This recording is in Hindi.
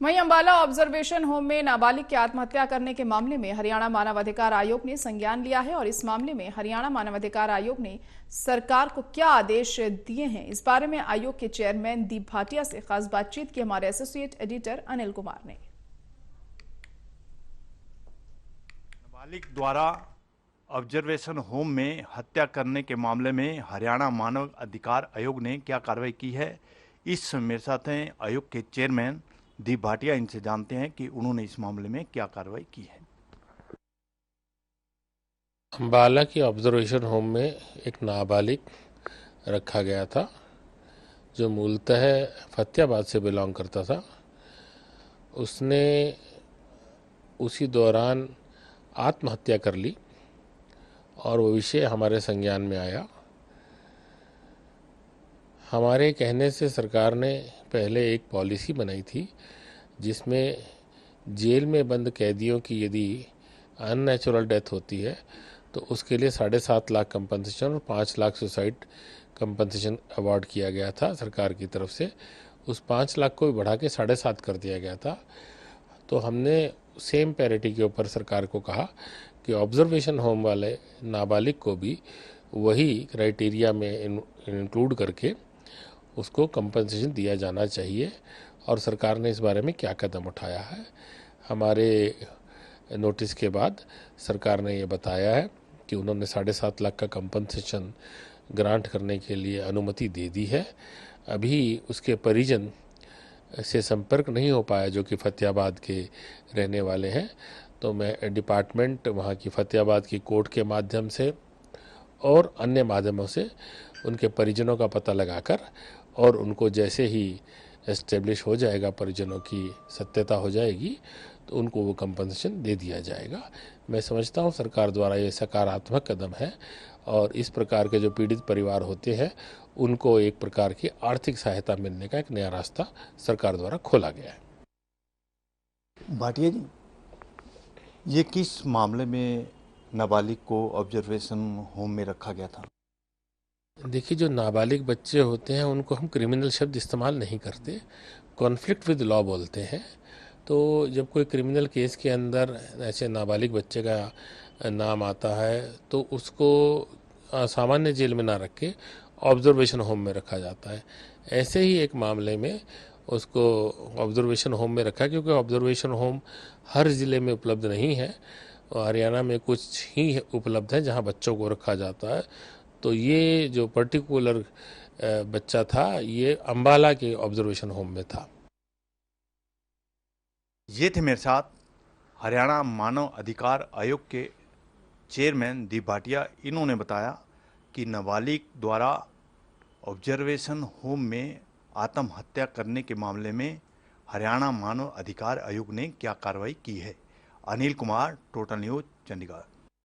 वहीं अंबाला ऑब्जर्वेशन होम में नाबालिग की आत्महत्या करने के मामले में हरियाणा मानव अधिकार आयोग ने संज्ञान लिया है और इस मामले में हरियाणा मानव अधिकार आयोग ने सरकार को क्या आदेश दिए हैं, इस बारे में आयोग के चेयरमैन दीप भाटिया से खास बातचीत की हमारे एसोसिएट एडिटर अनिल कुमार ने। नाबालिग द्वारा ऑब्जर्वेशन होम में हत्या करने के मामले में हरियाणा मानव अधिकार आयोग ने क्या कार्रवाई की है, इस मेरे साथ हैं आयोग के चेयरमैन दीप भाटिया। इनसे जानते हैं कि उन्होंने इस मामले में क्या कार्रवाई की है। अंबाला की ऑब्जर्वेशन होम में एक नाबालिग रखा गया था जो मूलतः फतेहाबाद से बिलोंग करता था। उसने उसी दौरान आत्महत्या कर ली और वो विषय हमारे संज्ञान में आया। हमारे कहने से सरकार ने पहले एक पॉलिसी बनाई थी जिसमें जेल में बंद कैदियों की यदि अननेचुरल डेथ होती है तो उसके लिए 7.5 लाख कंपनसेशन और 5 लाख सुसाइड कंपनसेशन अवार्ड किया गया था सरकार की तरफ से। उस 5 लाख को भी बढ़ा के 7.5 कर दिया गया था। तो हमने सेम पैरिटी के ऊपर सरकार को कहा कि ऑब्जर्वेशन होम वाले नाबालिग को भी वही क्राइटेरिया में इंक्लूड करके उसको कंपनसेशन दिया जाना चाहिए और सरकार ने इस बारे में क्या कदम उठाया है। हमारे नोटिस के बाद सरकार ने ये बताया है कि उन्होंने 7.5 लाख का कंपनसेशन ग्रांट करने के लिए अनुमति दे दी है। अभी उसके परिजन से संपर्क नहीं हो पाया जो कि फतेहाबाद के रहने वाले हैं, तो मैं डिपार्टमेंट वहाँ की फतेहाबाद की कोर्ट के माध्यम से और अन्य माध्यमों से उनके परिजनों का पता लगाकर और उनको जैसे ही एस्टेब्लिश हो जाएगा, परिजनों की सत्यता हो जाएगी, तो उनको वो कंपनसेशन दे दिया जाएगा। मैं समझता हूँ सरकार द्वारा ये सकारात्मक कदम है और इस प्रकार के जो पीड़ित परिवार होते हैं उनको एक प्रकार की आर्थिक सहायता मिलने का एक नया रास्ता सरकार द्वारा खोला गया है। भाटिया जी, ये किस मामले में नाबालिग को ऑब्जर्वेशन होम में रखा गया था? देखिए, जो नाबालिग बच्चे होते हैं उनको हम क्रिमिनल शब्द इस्तेमाल नहीं करते, कॉन्फ्लिक्ट विद लॉ बोलते हैं। तो जब कोई क्रिमिनल केस के अंदर ऐसे नाबालिग बच्चे का नाम आता है तो उसको सामान्य जेल में ना रख के ऑब्जर्वेशन होम में रखा जाता है। ऐसे ही एक मामले में उसको ऑब्जर्वेशन होम में रखा क्योंकि ऑब्जर्वेशन होम हर ज़िले में उपलब्ध नहीं है। हरियाणा में कुछ ही उपलब्ध है जहां बच्चों को रखा जाता है। तो ये जो पर्टिकुलर बच्चा था ये अंबाला के ऑब्जर्वेशन होम में था। ये थे मेरे साथ हरियाणा मानव अधिकार आयोग के चेयरमैन दीप भाटिया। इन्होंने बताया कि नाबालिग द्वारा ऑब्जर्वेशन होम में आत्महत्या करने के मामले में हरियाणा मानव अधिकार आयोग ने क्या कार्रवाई की है। Anil Kumar, total news, Chandigarh.